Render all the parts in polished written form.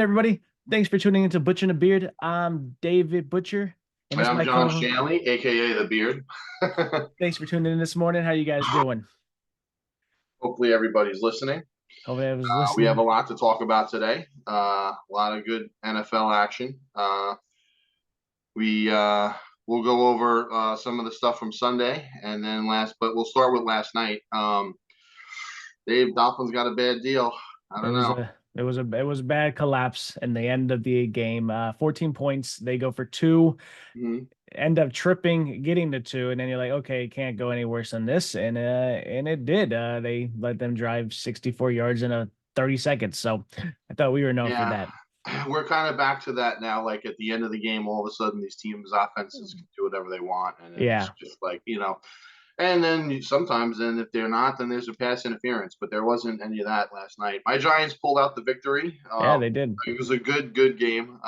Everybody. Thanks for tuning into Butcher and the Beard. I'm David Butcher, and it's I'm my John co. Shanley, aka the Beard. Thanks for tuning in this morning. How you guys doing? Hopefully, everybody's listening. Hope I was We have a listening. lot to talk about today. A lot of good NFL action. We We'll go over some of the stuff from Sunday, and then but we'll start with last night. Dave, Dolphins got a bad deal. I It don't was know. a bad collapse in the end of the game. 14 points. They go for two, Mhm. end up tripping, getting to two, and then you're like, okay, it can't go any worse than this. And it did. They let them drive 64 yards in a 30 seconds. So I thought we were known for Yeah, that. we're kind of back to that now. Like at the end of the game, all of a sudden these teams' offenses can do whatever they want, and it's Yeah. just like And then sometimes, then if they're not, then there's a pass interference. But there wasn't any of that last night. My Giants pulled out the victory. Yeah, they did. It was a good game.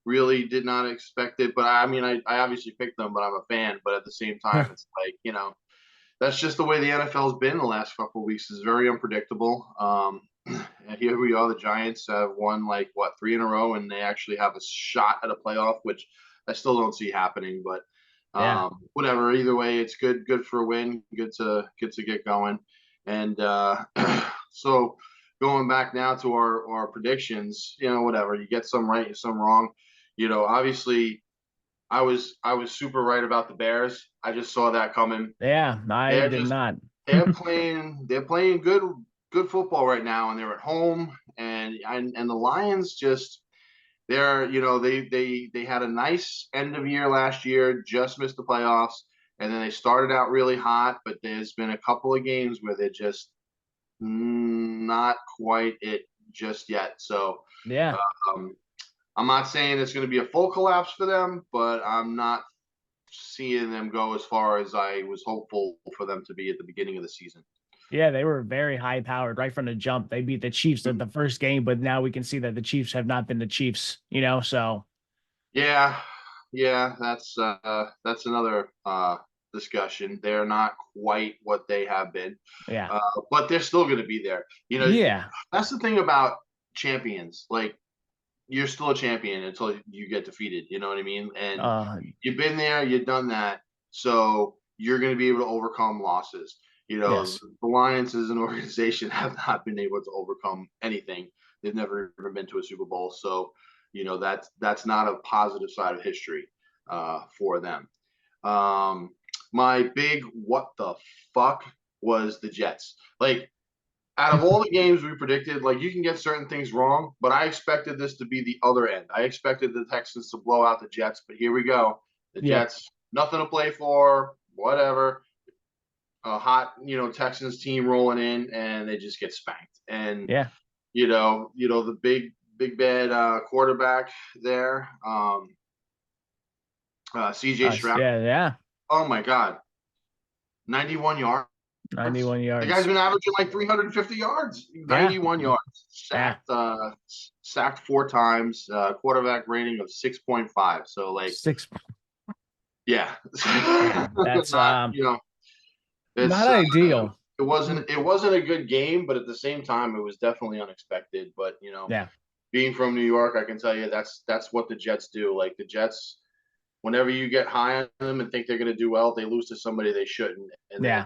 Really did not expect it. But I mean, I obviously picked them, but I'm a fan. But at the same time, it's like that's just the way the NFL's been the last couple of weeks. It's very unpredictable. And here we are. The Giants have won like what, three in a row, and they actually have a shot at a playoff, which I still don't see happening. But Yeah. whatever. Either way, it's good for a win. Good to get going. And so going back now to our predictions, whatever. You get some right, some wrong. Obviously, I was super right about the Bears. I just saw that coming. Yeah, I They're did just not. they're playing good football right now, and they're at home. And the Lions just they had a nice end of year last year, just missed the playoffs, and then they started out really hot, but there's been a couple of games where they're just not quite it just yet. So Yeah. um, I'm not saying it's going to be a full collapse for them, but I'm not seeing them go as far as I was hopeful for them to be at the beginning of the season. Yeah, they were very high powered right from the jump. They beat the Chiefs at the first game, but now we can see that the Chiefs have not been the Chiefs, so Yeah, yeah, that's another discussion. They're not quite what they have been, yeah. uh, but they're still going to be there. Yeah. That's the thing about champions. Like you're still a champion until you get defeated. You know what I mean? And Uh you've been there, you've done that, so you're going to be able to overcome losses. yes. The Lions as an organization have not been able to overcome anything. They've never even been to a Super Bowl, so that's not a positive side of history for them. Um, my big what the fuck was the Jets. Like out of all the games we predicted, like you can get certain things wrong, but I expected this to be the other end. I expected the Texans to blow out the Jets, but here we go. The Yep. Jets, nothing to play for, whatever. A hot, Texans team rolling in, and they just get spanked. And Yeah. the big bad quarterback there, CJ Stroud. Yeah, yeah. Oh my God, 91 yards. 91 The guy's yards. been averaging like 350 yards, Yeah. 91 yards, Yeah. sacked four times, quarterback rating of 6.5. So like, 6. yeah, Yeah. That's not not it's ideal. it wasn't a good game, but at the same time, it was definitely unexpected. But Yeah. being from New York, I can tell you that's what the Jets do. Like the Jets, whenever you get high on them and think they're going to do well, they lose to somebody they shouldn't, and then Yeah.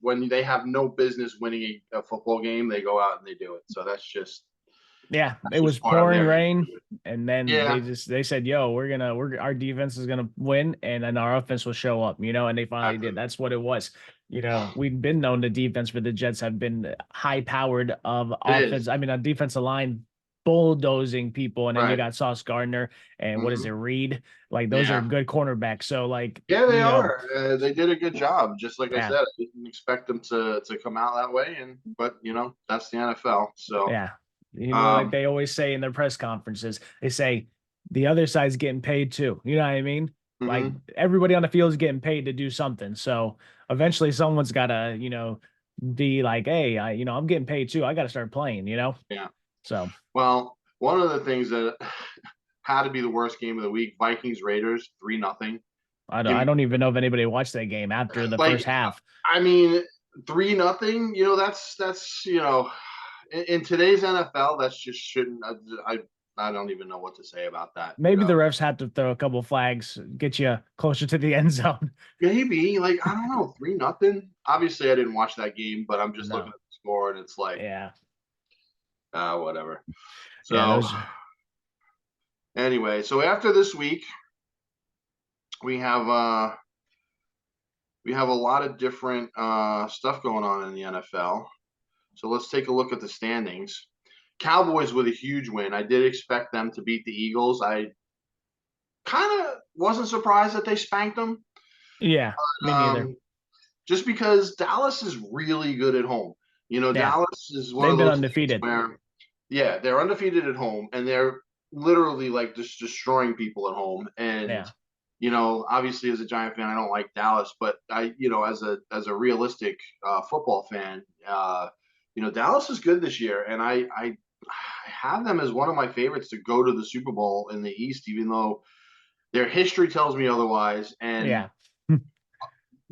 when they have no business winning a football game, they go out and they do it. So Yeah, it that's was just part of pouring their rain, history. and then Yeah, they said, "Yo, our defense is gonna win, and then our offense will show up," and they finally did. exactly. That's what it was. We've been known the defense for the Jets have been high powered of It offense. is I mean, on defensive line, bulldozing people, and then you right. got Sauce Gardner and what is it, Hmm. Reed? Like those are Yeah, good cornerbacks. So like, yeah, they are. They did a good job. Just like I yeah, said, I didn't expect them to come out that way, but that's the NFL. So, yeah. Like um, they always say in their press conferences, they say the other side's getting paid too. You know what I mean? Like mhm. everybody on the field is getting paid to do something. So eventually someone's gotta, be like, hey, I'm getting paid too. I gotta start playing. Yeah. So Well, one of the things that had to be the worst game of the week: Vikings Raiders 3-0. I don't even know if anybody watched that game after the first Like, half. I mean, 3-0. That's in today's NFL, that's just shouldn't. I don't even know what to say about that. You Maybe know, the refs had to throw a couple flags, get you closer to the end zone. maybe like I don't know, 3-0. Obviously, I didn't watch that game, but I'm just looking No. at the score and it's like, Yeah. whatever. Yeah, So those anyway, so after this week, we have uh we have a lot of different stuff going on in the NFL. So let's take a look at the standings. Cowboys with a huge win. I did expect them to beat the Eagles. I kind of wasn't surprised that they spanked them. yeah, me neither. Um, just because Dallas is really good at home. You know, Yeah. Dallas is one They've of been those things undefeated. where, yeah, they're undefeated at home and they're literally like just destroying people at home. And Yeah. obviously as a Giant fan, I don't like Dallas, but as a realistic football fan, Dallas is good this year, and I have them as one of my favorites to go to the Super Bowl in the East, even though their history tells me otherwise. And Yeah.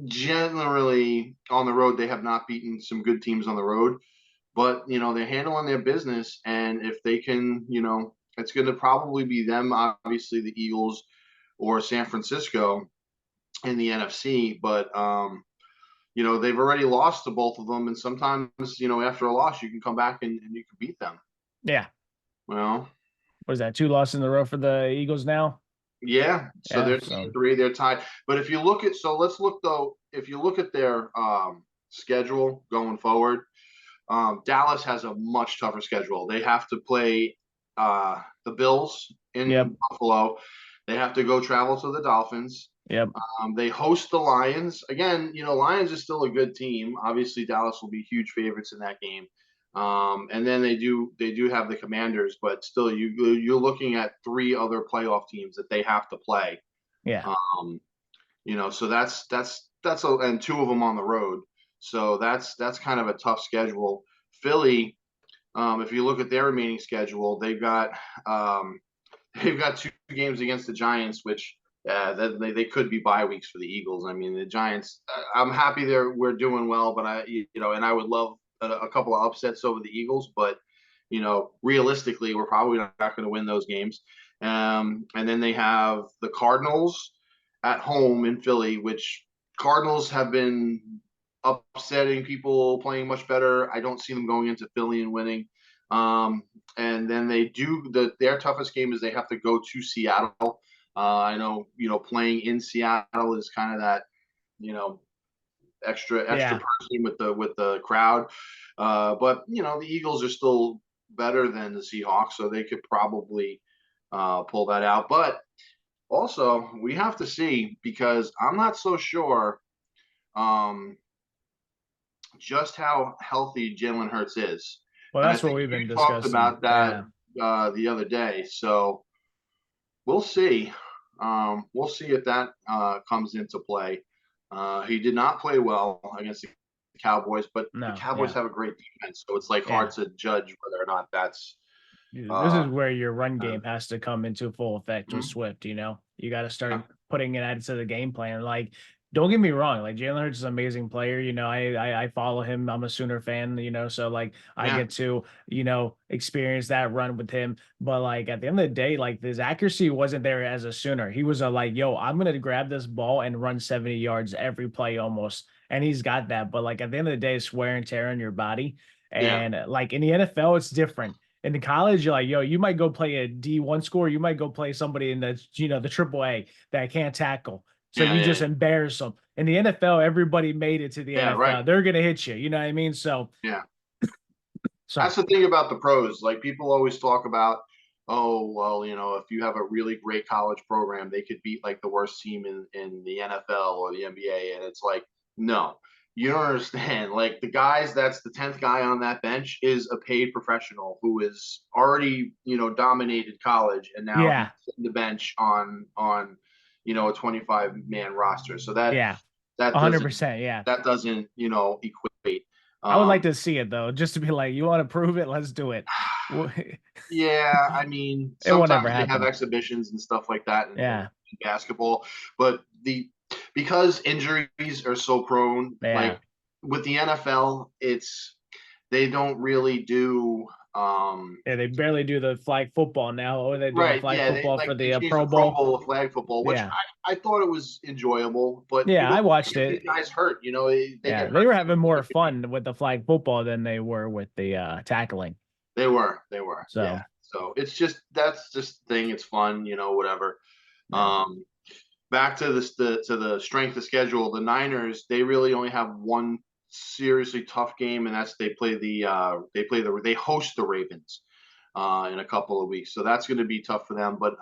generally on the road, they have not beaten some good teams on the road, but they're handling their business. And if they can, it's going to probably be them, obviously the Eagles or San Francisco in the NFC. But they've already lost to both of them, and sometimes after a loss, you can come back and you can beat them. Yeah. Well, What is that? Two losses in a row for the Eagles now? yeah. So Yeah. they're So 3, they're tied. But if you look at, so let's look though. If you look at their schedule going forward, Dallas has a much tougher schedule. They have to play the Bills yep. in Buffalo. They have to go travel to the Dolphins. Yep. They host the Lions. Again, Lions is still a good team. Obviously, Dallas will be huge favorites in that game. And then they do have the Commanders, but still, you're looking at 3 other playoff teams that they have to play. Yeah. Um, so and 2 of them on the road. So that's kind of a tough schedule. Philly, if you look at their remaining schedule, um, they've got 2 games against the Giants, which they could be bye weeks for the Eagles. I mean, the Giants. I'm happy we're doing well, but and I would love a couple of upsets over the Eagles, but realistically, we're probably not going to win those games. And then they have the Cardinals at home in Philly, which Cardinals have been upsetting people, playing much better. I don't see them going into Philly and winning. And then their toughest game is they have to go to Seattle. I know, playing in Seattle is kind of that, you know, extra Yeah. person with the crowd. But the Eagles are still better than the Seahawks, so they could probably pull that out. But also, we have to see, because I'm not so sure um, just how healthy Jalen Hurts is. Well, And I that's what think we've you been talked discussing. about that Yeah. the other day. So we'll see. We'll see if that comes into play. He did not play well against the Cowboys, but the No. Cowboys Yeah. have a great defense, so it's like hard Yeah. to judge whether or not that's. This Uh, is where your run uh, game has to come into full effect with mm, Swift. You got to yeah, start putting it into the game plan. Like, don't get me wrong, like Jalen Hurts is an amazing player. I follow him. I'm a Sooner fan. So like I yeah, get to experience that run with him. But like at the end of the day, like his accuracy wasn't there as a Sooner. He was a like, yo, I'm gonna grab this ball and run 70 yards every play almost, and he's got that. But like at the end of the day, it's wear and tear on your body. yeah, And like in the NFL, it's different in the college, you're like, yo, you might go play a D1 score. You might go play somebody in the triple A that can't tackle. So yeah, you yeah, just embarrass them. In the NFL, everybody made it to the yeah. Right. NFL. They're going to hit you. You know what I mean? Yeah. So That's the thing about the pros. Like, people always talk about, oh, well, if you have a really great college program, they could beat like the worst team in the NFL or the NBA. And it's like, no, you don't understand. Like, the guys, that's the 10th guy on that bench is a paid professional who is already, dominated college. And now he's yeah, sitting the bench on a 25-man roster. So yeah, that doesn't, 100%. Yeah. equate. I would like Um, to see it though, just to be like, you want to prove it? Let's do it. Yeah, I mean, It won't ever sometimes they have happen. exhibitions and stuff like that in Yeah. basketball, but because injuries are so prone, like Yeah. with the NFL, they don't really do Yeah, they barely do the flag football now. Or they're doing right. flag Yeah, football for they the changed the Pro Pro Bowl. Bowl to flag football, which Yeah, I thought it was enjoyable, but you yeah, don't I watched get these it. guys hurt. They Yeah, get they hurt were so having more easily. fun with the flag football than they were with the tackling. They were, yeah. So So it's just that's just the thing. It's fun, whatever. yeah, Um, back to the strength of schedule. The Niners, they really only have one seriously tough game, and that's they host the Ravens in a couple of weeks. So that's going to be tough for them. But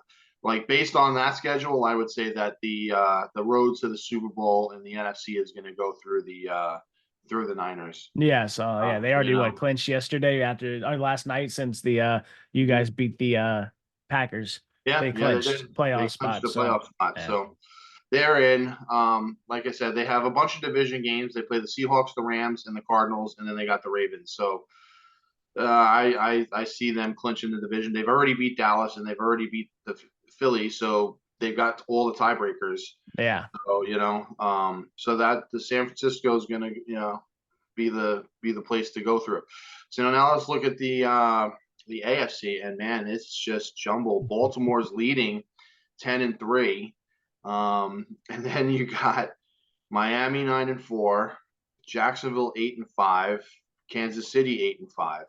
like based on that schedule, I would say that the road to the Super Bowl in the NFC is going to go through the Niners. yeah. So yeah, they You already know, clinched yesterday after or last night since the you Mhm. guys beat the Packers. Yeah, They yeah, they did. clinched playoff They clinched spots. the So playoff spot. yeah, So they're in. Like I said, they have a bunch of division games. They play the Seahawks, the Rams, and the Cardinals, and then they got the Ravens. So I see them clinching the division. They've already beat Dallas and they've already beat the Philly, so they've got all the tiebreakers. yeah, So so that the San Francisco is going to be the place to go through. So now let's look at the AFC, and man, it's just jumbled. Baltimore's leading 10-3. And then you got Miami 9-4, Jacksonville 8-5, Kansas City 8-5,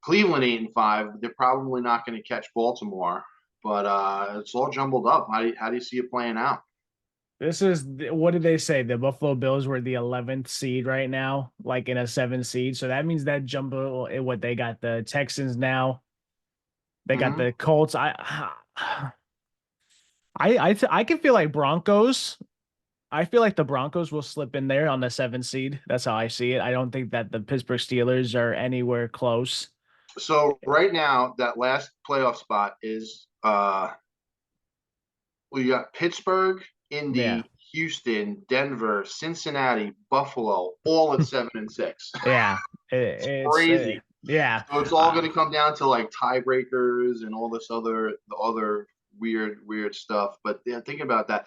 Cleveland 8-5. They're probably not going to catch Baltimore, but it's all jumbled up. How do you see it playing out? this is what did they say? The Buffalo Bills were the 11th seed right now, like in a 7 seed. So that means that jumbo what they got the Texans now. They got Mm-hmm. the Colts. I can feel like Broncos. I feel like the Broncos will slip in there on the 7 seed. That's how I see it. I don't think that the Pittsburgh Steelers are anywhere close. So right now, that last playoff spot is we got Pittsburgh, Yeah. Indy, Houston, Denver, Cincinnati, Buffalo, all at 7-6. Yeah. It's Crazy. yeah. So it's all going to come down to like tiebreakers and all this other weird stuff. But yeah, think about that.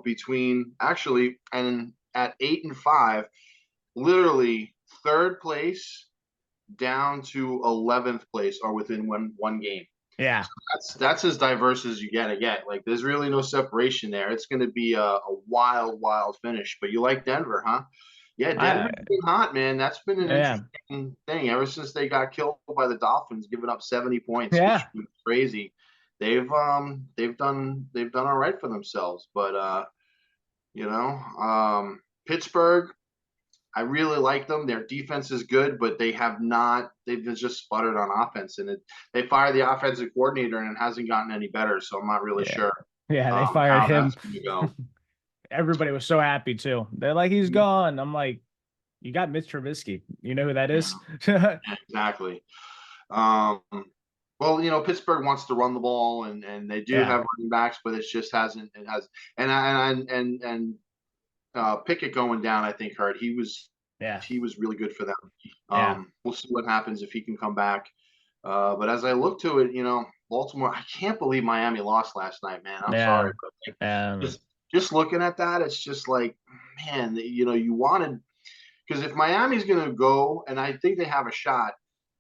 Between actually and at 8-5, literally third place down to 11th place are within one game. Yeah. That's as diverse as you gotta get. Like there's really no separation there. It's going to be a wild finish. But you like Denver, huh? Yeah, I Denver's been hot, man. That's been an yeah. interesting thing ever since they got killed by the Dolphins, giving up 70 points, which Yeah. was crazy. They've done all right for themselves, but Pittsburgh, I really like them. Their defense is good, but they've just sputtered on offense, and they fired the offensive coordinator, and it hasn't gotten any better. So I'm not really Yeah. sure Yeah, they fired how him. that's going to go. Everybody was so happy too. They're like, he's gone. I'm like, you got Mitch Trubisky. You know who that Yeah, is? exactly. Um, well, Pittsburgh wants to run the ball, and they do Yeah. have running backs, but it just hasn't. It has, and Pickett going down, I think hurt. Yeah. He was really good for them. Yeah. We'll see what happens if he can come back. But as I look to it, Baltimore, I can't believe Miami lost last night, man. I'm Yeah. sorry, but like, Um, just looking at that, it's just like, man, you wanted because if Miami's going to go, and I think they have a shot,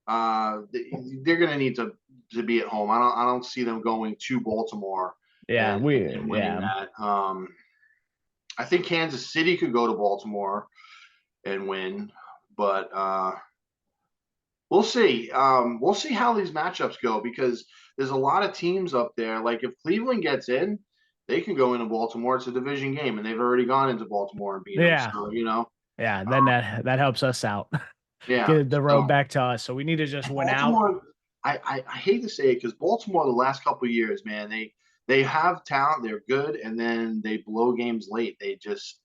they're going to need to be at home. I don't see them going to Baltimore yeah, and winning yeah. that. I think Kansas City could go to Baltimore and win, but we'll see. We'll see how these matchups go because there's a lot of teams up there. Like if Cleveland gets in, they can go into Baltimore. It's a division game, and they've already gone into Baltimore and beat them. Yeah. So Yeah. Then that helps us out. yeah. Get the road So back to us. So we need to just and win out. Baltimore, I hate to say it because Baltimore the last couple of years, man, they have talent, they're good, and then they blow games late. They just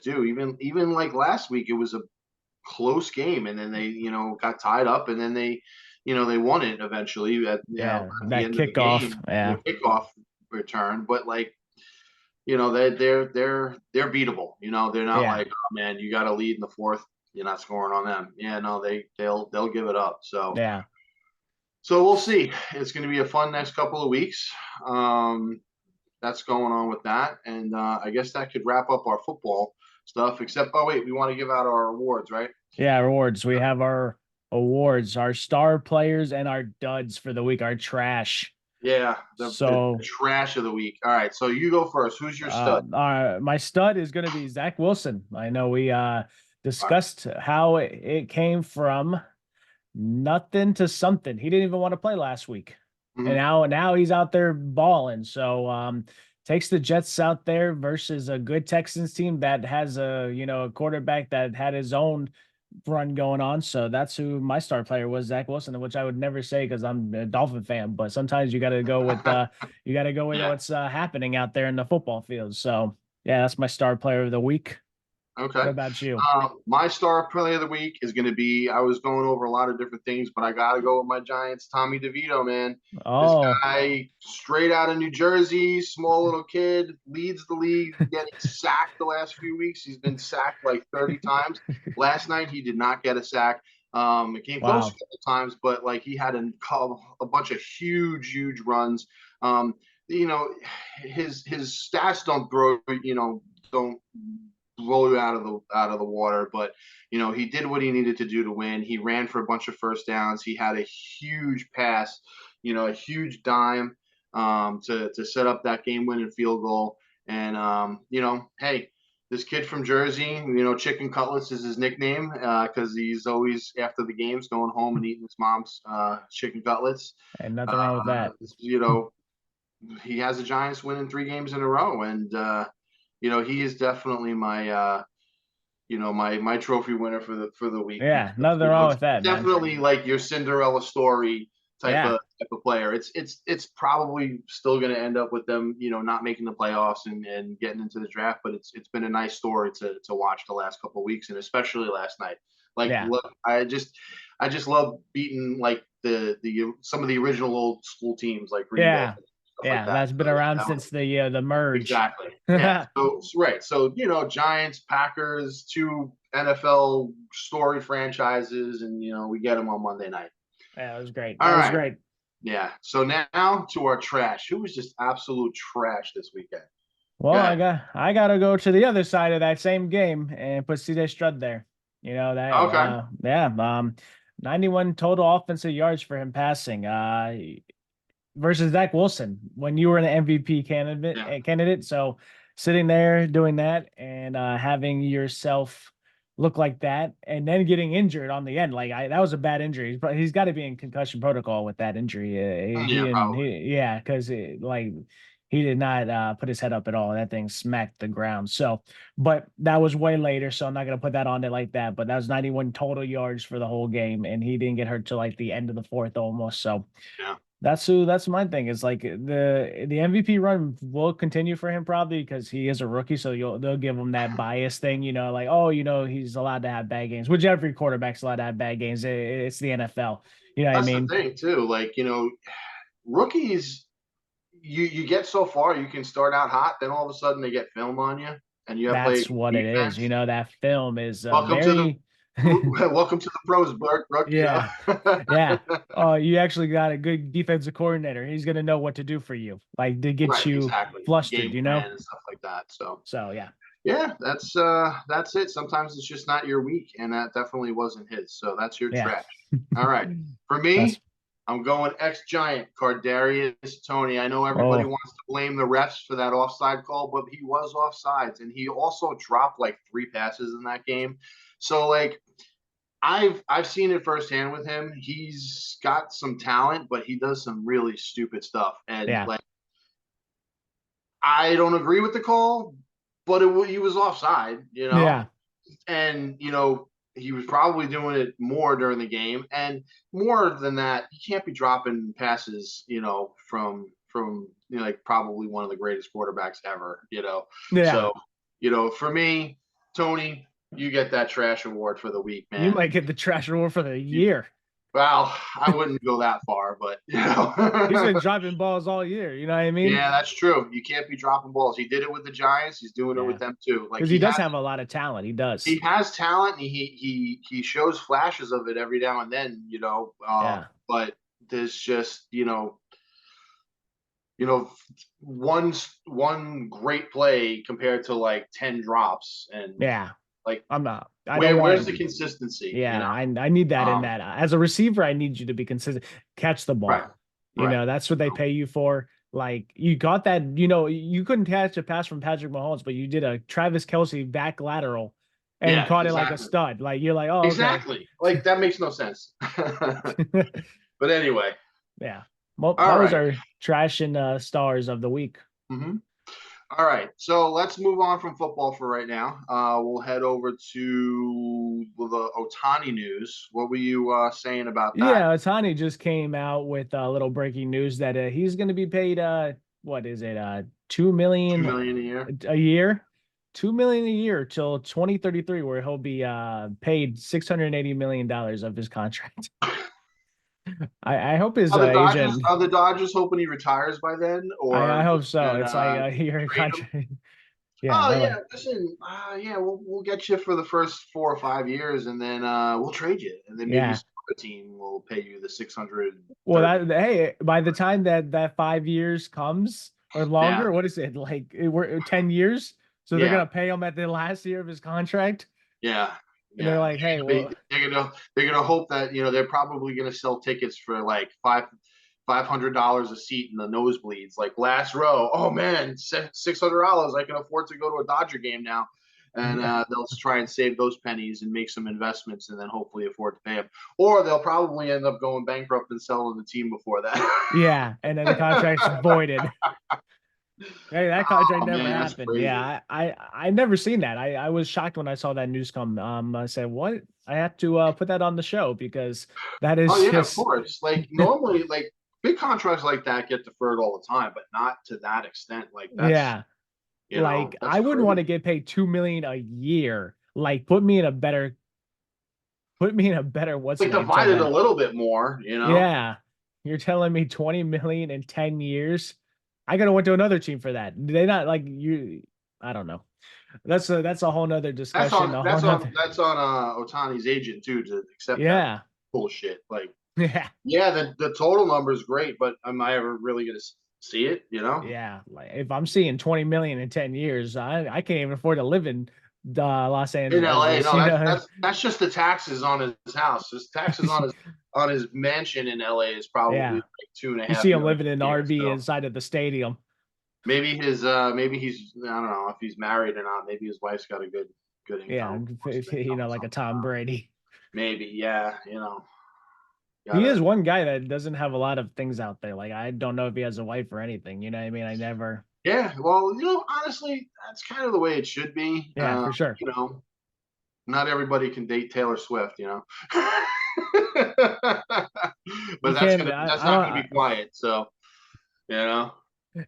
do. Even like last week, it was a close game, and then they got tied up, and then they won it eventually Yeah. at the That end of the kickoff. game, the Yeah. kickoff return. But like they're beatable. They're not Yeah. like, oh man, you got to lead in the fourth. You're not scoring on them. Yeah, no, they'll give it up. Yeah. So we'll see. It's going to be a fun next couple of weeks. That's going on with that, and I guess that could wrap up our football stuff. Except, oh wait, we want to give out our awards, right? Yeah. Rewards. We have our awards, our star players and our duds for the week, our trash. Yeah, the So trash of the week. All right, so you go first. Who's your stud? my stud is going to be Zach Wilson. I know we All right. discussed how it came from nothing to something. He didn't even want to play last week. And Mhm. now he's out there balling. So takes the Jets out there versus a good Texans team that has a quarterback that had his own run going on. So that's who my star player was, Zach Wilson, which I would never say because I'm a Dolphin fan, but sometimes you gotta go with Yeah. what's happening out there in the football field. So yeah, that's my star player of the week. Okay. What about you? My star play of the week is going to be. I was going over a lot of different things, but I got to go with my Giants, Tommy DeVito, man. This Oh, guy, straight out of New Jersey, small little kid, leads the league, getting sacked the last few weeks. He's been sacked like 30 times. Last night, he did not get a sack. It came close a wow. couple times, but like he had a bunch of huge runs. You know, his stats don't throw, don't blow you out of the water. But he did what he needed to do to win. He ran for a bunch of first downs. He had a huge pass, a huge dime to set up that game-winning field goal. And hey, this kid from Jersey, Chicken Cutlets is his nickname because he's always after the games going home and eating his mom's chicken cutlets. And nothing wrong with Uh, that. you know, he has the Giants winning 3 games in a row, and he is definitely my trophy winner for the week Yeah, because nothing wrong it's with that, man. definitely like your Cinderella story type Yeah, of type of player. It's probably still going to end up with them, not making the playoffs and getting into the draft, but it's been a nice story to watch the last couple of weeks and especially last night. Like, yeah, look, I just love beating like the some of the original old school teams like Green Bay yeah, stuff like yeah. that. That's been So around that was since the merge. exactly. Yeah. Right. So, Giants, Packers, two NFL story franchises, and we get them on Monday night. Yeah, it was great. All That was right. great. Yeah. So now to our trash. Who was just absolute trash this weekend? Well, Go I ahead. got I gotta go to the other side of that same game and put CJ Stroud there. You know that Okay. yeah, 91 total offensive yards for him passing. Versus Zach Wilson when you were an MVP candidate Yeah. candidate. So sitting there doing that and having yourself look like that and then getting injured on the end, like that was a bad injury. He's got to be in concussion protocol with that injury. Yeah. Probably. Yeah, because like he did not put his head up at all. That thing smacked the ground. So, but that was way later, so I'm not gonna put that on it like that. But that was 91 total yards for the whole game, and he didn't get hurt till like the end of the fourth almost. So Yeah. that's my thing. Is like the MVP run will continue for him probably because he is a rookie. So they'll give him that bias thing, like, oh, he's allowed to have bad games, which every quarterback's allowed to have bad games. It's the NFL. You know what I That's the mean? thing too. Like, rookies, you get so far, you can start out hot, then all of a sudden they get film on you, and you have to play That's what it is. defense. That film is Welcome to the very welcome to the pros, Brooke. yeah. Yeah. Oh, you actually got a good defensive coordinator. He's gonna know what to do for you, like to get Right, you exactly. flustered, Game you know? plan and stuff like that. So So yeah. yeah, that's it. Sometimes it's just not your week, and that definitely wasn't his. So that's your Yeah. trash. All right. For That's me, I'm going ex Giant, Cardarius Tony. I know everybody oh wants to blame the refs for that offside call, but he was offsides, and he also dropped like 3 passes in that game. So like I've seen it firsthand with him. He's got some talent, but he does some really stupid stuff. And yeah. like I don't agree with the call, but he was offside. Yeah. And he was probably doing it more during the game. And more than that, he can't be dropping passes, from like probably one of the greatest quarterbacks ever. Yeah. So, for me, Tony, you get that trash award for the week, You man. might get the trash award for the You, year. well, I wouldn't go that far, but He's been dropping balls all year. You know what I mean? yeah, that's true. You can't be dropping balls. He did it with the Giants. He's doing it with Yeah. them too. Like Because he does have a lot of talent. He does. he has talent. And he shows flashes of it every now and then. Yeah. But there's just you know one great play compared to like 10 drops, and Yeah. Like, I'm not. I don't where's the want. consistency? Yeah, I need that in Um, that. As a receiver, I need you to be consistent. Catch the right, ball. right. That's what they pay you for. Like you got that, you couldn't catch a pass from Patrick Mahomes, but you did a Travis Kelsey back lateral and Yeah, caught it like a exactly. stud. Like you're like, oh, okay. Exactly. Like that makes no sense. But anyway, Yeah. Well, all that was right. our trash and stars of the week. Mm-hmm. All right, so let's move on from football for right now. We'll head over to the Otani news. What were you saying about that? Yeah, Otani just came out with a little breaking news that he's going to be paid what is it 2 Two million million a year. a year, 2 million a year till 2033, where he'll be paid $680 million of his contract. I hope his agent. Are the Dodgers hoping he retires by then, I or hope just so. It's like gonna a year trade him? contract. Yeah, Oh they're yeah, like, listen, yeah, we'll get you for the first 4 or 5 years, and then we'll trade you, and then maybe yeah. some other team will pay you the 630. Well, that hey, by the time that 5 years comes or Yeah, longer, what is it like? We're 10 years, so they're yeah, gonna pay him at the last year of his contract, yeah, and they're yeah. like, hey, well, They're gonna hope that they're probably gonna sell tickets for like $500 a seat in the nosebleeds, like last row. Oh man, $600. I can afford to go to a Dodger game now. And yeah, they'll try and save those pennies and make some investments, and then hopefully afford to pay them. Or they'll probably end up going bankrupt and selling the team before that. yeah, and then the contract's voided. Hey, that contract Oh never man, that's happened. crazy. Yeah, I never seen that. I was shocked when I saw that news come. I said, what? I had to put that on the show because that Oh is yeah, of just course. Like normally, like big contracts like that get deferred all the time, but not to that extent. Like yeah. Like that's I wouldn't want to crazy. get paid 2 million a year. Like put me in a better what's the Like name till divided a then. little bit more. Yeah. You're telling me 20 million in 10 years? I gotta went to another team for that. Do they not like you? I don't know. That's a whole nother That's discussion. on A whole that's on nother. that's on Otani's agent too to accept that Yeah. bullshit. Like, Yeah. yeah, the total number is great, but am I ever really gonna see it? Yeah. Like if I'm seeing 20 million in 10 years, I can't even afford to live in Los In LA, Angeles, no, that's just the taxes on his house. His taxes on his mansion in LA is probably Yeah. like two and a You half see him million living in an a year. RV So inside of the stadium. maybe he's, I don't know if he's married or not. Maybe his wife's got a good Yeah, income, source of income or like a something. Tom Brady. Maybe, yeah, He is gotta. one guy that doesn't have a lot of things out there. Like I don't know if he has a wife or anything. You know what I mean? I never. Yeah, well, honestly, that's kind of the way it should be. Yeah, for sure. Not everybody can date Taylor Swift. But You can. that's I not don't. gonna be quiet. So, you know.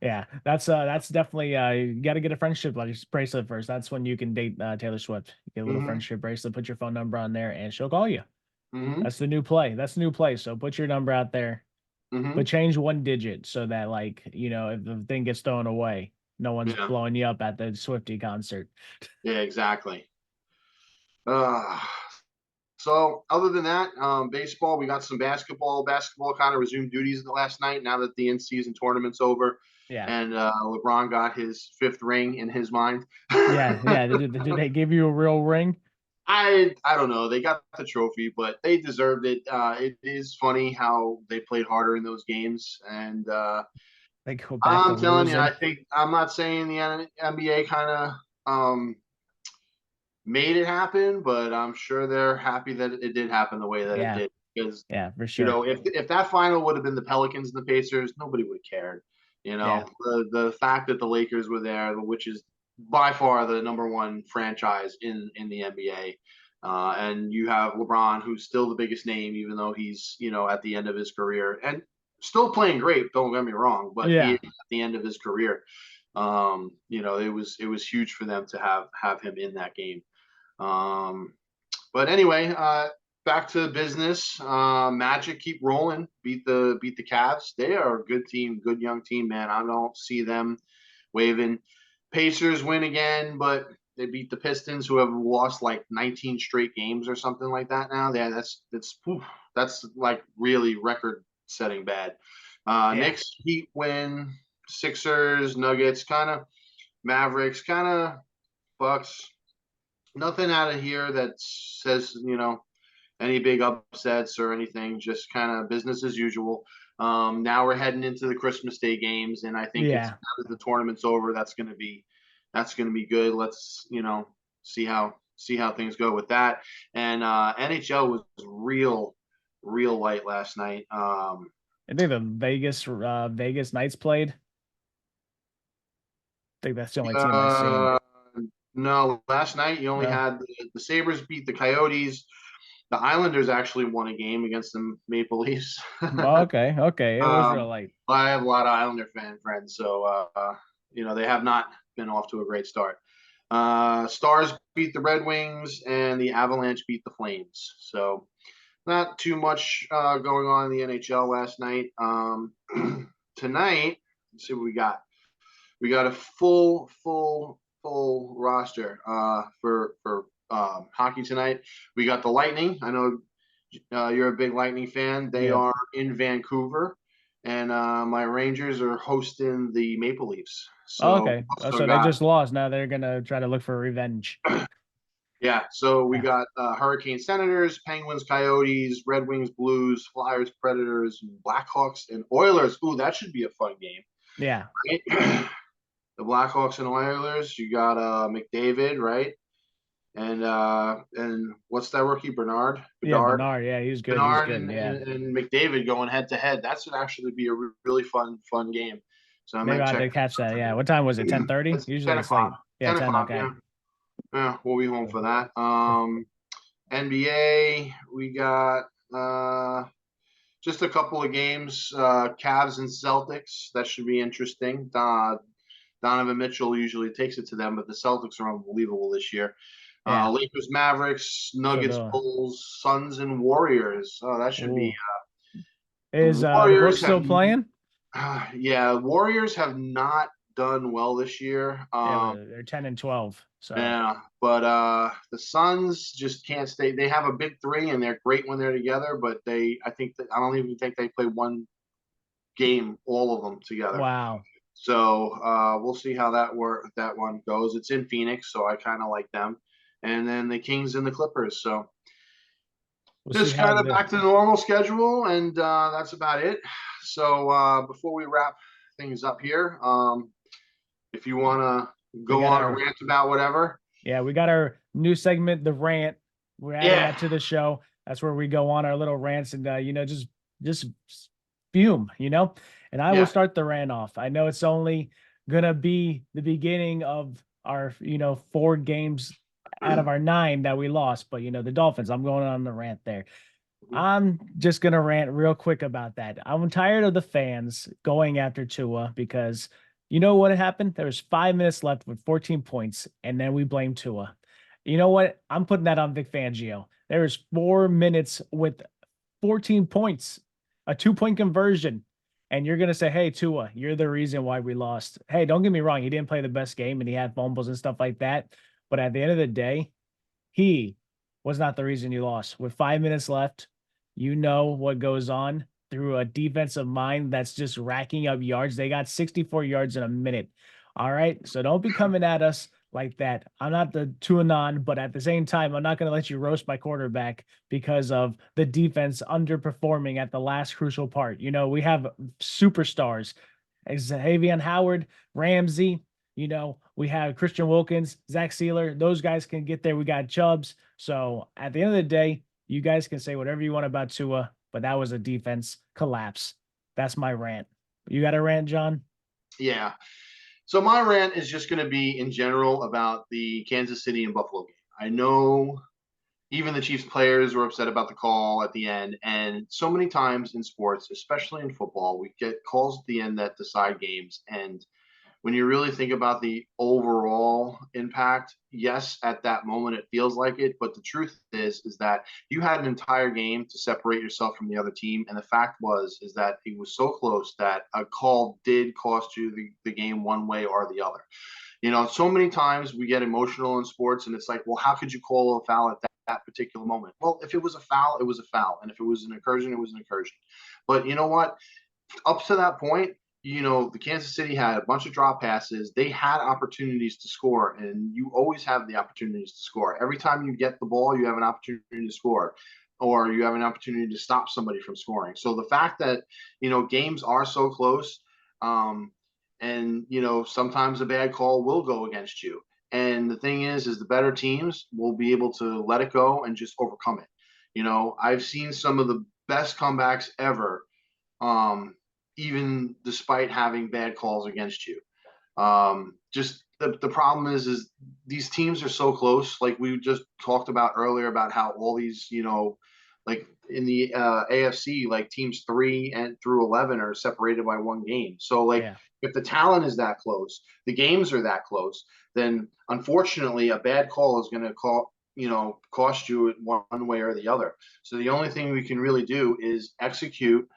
Yeah, that's definitely. You got to get a friendship like bracelet first. That's when you can date Taylor Swift. You get a little Hmm. friendship bracelet. Put your phone number on there, and she'll call you. Hmm. That's the new play. That's the new play. So put your number out there, but Hmm. change one digit so that like if the thing gets thrown away, no one's Yeah. blowing you up at the Swifty concert. Yeah. Exactly. Uh, so other than that, baseball, we got some basketball. Basketball kind of resumed duties the last night now that the in-season tournament's over, Yeah. and LeBron got his fifth ring in his mind. Yeah, yeah. Did they give you a real ring? I don't know. They got the trophy, but they deserved it. It is funny how they played harder in those games, and They go back to I'm telling you, I losing. think I'm not saying the NBA kind of made it happen, but I'm sure they're happy that it did happen the way that it Yeah, did. Because yeah, for sure. if that final would have been the Pelicans and the Pacers, nobody would have cared. Yeah, The fact that the Lakers were there, which is by far the number one franchise in the NBA. And you have LeBron, who's still the biggest name, even though he's at the end of his career and still playing great. Don't get me wrong, but he is yeah, at the end of his career. It was huge for them to have him in that game. Um, but anyway, back to business. Magic keep rolling. Beat the Cavs. They are a good team, good young team, man. I don't see them waving. Pacers win again, but they beat the Pistons, who have lost like 19 straight games or something like that now. Yeah, that's like really record-setting bad. yeah. Knicks, Heat win. Sixers, Nuggets, kind of Mavericks, kind of Bucks. Nothing out of here that says, any big upsets or anything. Just kind of business as usual. Now we're heading into the Christmas Day games, and I think it's Yeah. now that the tournament's over. That's gonna be good. Let's see how things go with that. And NHL was real light last night. I think the Vegas Knights played. I think that's the only team I seen. Uh, no, last night you only No. had the Sabres beat the Coyotes. The Islanders actually won a game against the Maple Leafs. Oh, okay. Okay. It was real um, light. I have a lot of Islander friends, so they have not been off to a great start. Stars beat the Red Wings, and the Avalanche beat the Flames. So not too much going on in the NHL last night. Tonight, let's see what we got. We got a full roster for hockey tonight. We got the Lightning. I know you're a big Lightning fan. They Yeah. are in Vancouver, and my Rangers are hosting the Maple Leafs. Oh, So okay. Oh, also so they got just lost. Now they're gonna try to look for revenge. yeah. So we Yeah. got Hurricane Senators, Penguins, Coyotes, Red Wings, Blues, Flyers, Predators, Blackhawks, and Oilers. Ooh, that should be a fun game. Yeah. Right? The Blackhawks and Oilers. You got McDavid, right? And what's that rookie Bernard Yeah. Bedard Bernard. Yeah, he's good. He's Bernard good. and, Yeah. and, and McDavid going head to head. That should actually be a really fun game. So I Maybe might I have check to catch that. Yeah. What that time was it? out. 10:30? It's Usually 10 it's o'clock. late. Yeah, 10 10. o'clock. Okay. Yeah, we'll be home Yeah. for that. If- NBA, we got just a couple of games. Cavs and Celtics. That should be interesting. Donovan Mitchell usually takes it to them, but the Celtics are unbelievable this year. Yeah. Lakers, Mavericks, So Nuggets, the Bulls, Suns, and Warriors. Oh, that should be ooh. the Is Brooks Warriors have. still playing? Yeah, Warriors have not done well this year. Yeah, but they're 10 and 12. So Yeah, but the Suns just can't stay. They have a big three, and they're great when they're together. But I don't even think they play one game, all of them together. wow. So we'll see how that one goes. It's in Phoenix, so I kind of like them. And then the Kings and the Clippers. So We'll see just how kind of the back to the normal schedule, and that's about it. So before we wrap things up here, if you want to we go got on a our rant about whatever, yeah, we got our new segment, the rant. We're adding yeah, that to the show. That's where we go on our little rants and just fume, And I will yeah, start the rant off. I know it's only gonna be the beginning of our, 4 games out of our 9 that we lost, but the Dolphins. I'm going on the rant there. I'm just gonna rant real quick about that. I'm tired of the fans going after Tua because you know what happened? There was 5 minutes left with 14 points, and then we blame Tua. You know what? I'm putting that on Vic Fangio. There was 4 minutes with 14 points, a 2-point conversion, and you're gonna say, "Hey, Tua, you're the reason why we lost." Hey, don't get me wrong, he didn't play the best game, and he had fumbles and stuff like that. But at the end of the day, he was not the reason you lost. With 5 minutes left, you know what goes on through a defensive mind that's just racking up yards. They got 64 yards in a minute. All right. So don't be coming at us like that. I'm not the Tuanon, but at the same time, I'm not going to let you roast my quarterback because of the defense underperforming at the last crucial part. We have superstars. Xavier Howard, Ramsey, we have Christian Wilkins, Zach Sealer. Those guys can get there. We got Chubbs. So at the end of the day, you guys can say whatever you want about Tua, but that was a defense collapse. That's my rant. You got a rant, John? yeah. So my rant is just going to be in general about the Kansas City and Buffalo game. I know even the Chiefs players were upset about the call at the end. And so many times in sports, especially in football, we get calls at the end that decide games. And when you really think about the overall impact, yes, at that moment it feels like it, but the truth is that you had an entire game to separate yourself from the other team, and the fact is that it was so close that a call did cost you the game one way or the other. So many times we get emotional in sports, and it's like, well, how could you call a foul at that particular moment? Well, if it was a foul, it was a foul, and if it was an incursion, it was an incursion. But you know what? Up to that point, the Kansas City had a bunch of drop passes. They had opportunities to score, and you always have the opportunities to score. Every time you get the ball, you have an opportunity to score, or you have an opportunity to stop somebody from scoring. So the fact that, games are so close, um, and, sometimes a bad call will go against you. And the thing is the better teams will be able to let it go and just overcome it. I've seen some of the best comebacks ever, um, even despite having bad calls against you. Just the problem is these teams are so close. Like we just talked about earlier about how all these, like in the AFC, like teams 3 and through 11 are separated by one game. So like Yeah. if the talent is that close, the games are that close, then unfortunately a bad call is going to cost you one way or the other. So the only thing we can really do is execute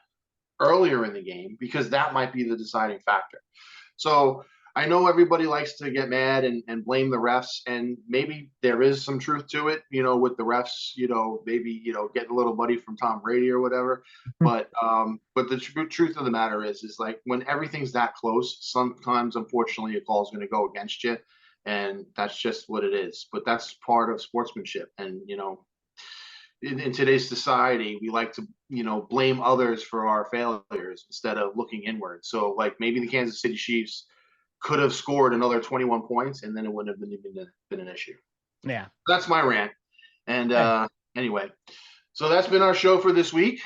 earlier in the game, because that might be the deciding factor. So I know everybody likes to get mad and blame the refs, and maybe there is some truth to it, with the refs, maybe, getting a little money from Tom Brady or whatever. But the truth of the matter is like when everything's that close, sometimes unfortunately a call is going to go against you, and that's just what it is. But that's part of sportsmanship, and in today's society, we like to, blame others for our failures instead of looking inward. So, like maybe the Kansas City Chiefs could have scored another 21 points, and then it wouldn't have been an issue. Yeah. That's my rant. And Hey, anyway, so that's been our show for this week,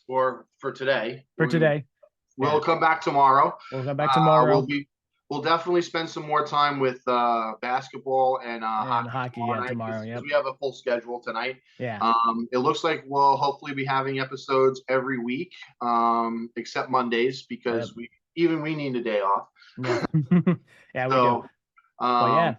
or for today. for today. We'll Yeah. come back tomorrow. We'll come back We'll tomorrow. be we'll definitely spend some more time with basketball and And hockey hockey, tomorrow yeah, night, tomorrow. because Yep. we have a full schedule tonight. Yeah. It looks like we'll hopefully be having episodes every week, except Mondays, Yep. because we need a day off. Yeah. Yeah, we do. So, But yeah, um,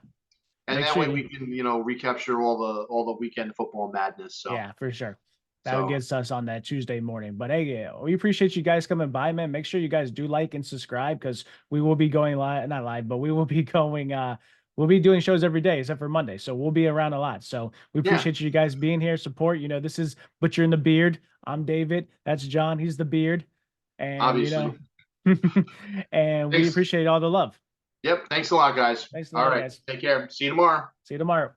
and make that sure way you, we can recapture all the weekend football madness. So yeah, for sure. That so gets us on that Tuesday morning. But hey, yeah, we appreciate you guys coming by, man. Make sure you guys do like and subscribe, because we will be going live, not live, but we will be going we'll be doing shows every day except for Monday. So we'll be around a lot. So we yeah, appreciate you guys being here, support. This is Butcher and the Beard. I'm David. That's John. He's the Beard. And obviously. and we Thanks. appreciate all the love. Yep. Thanks a lot, guys. Thanks a All lot, right. guys. Take care. See you tomorrow. See you tomorrow.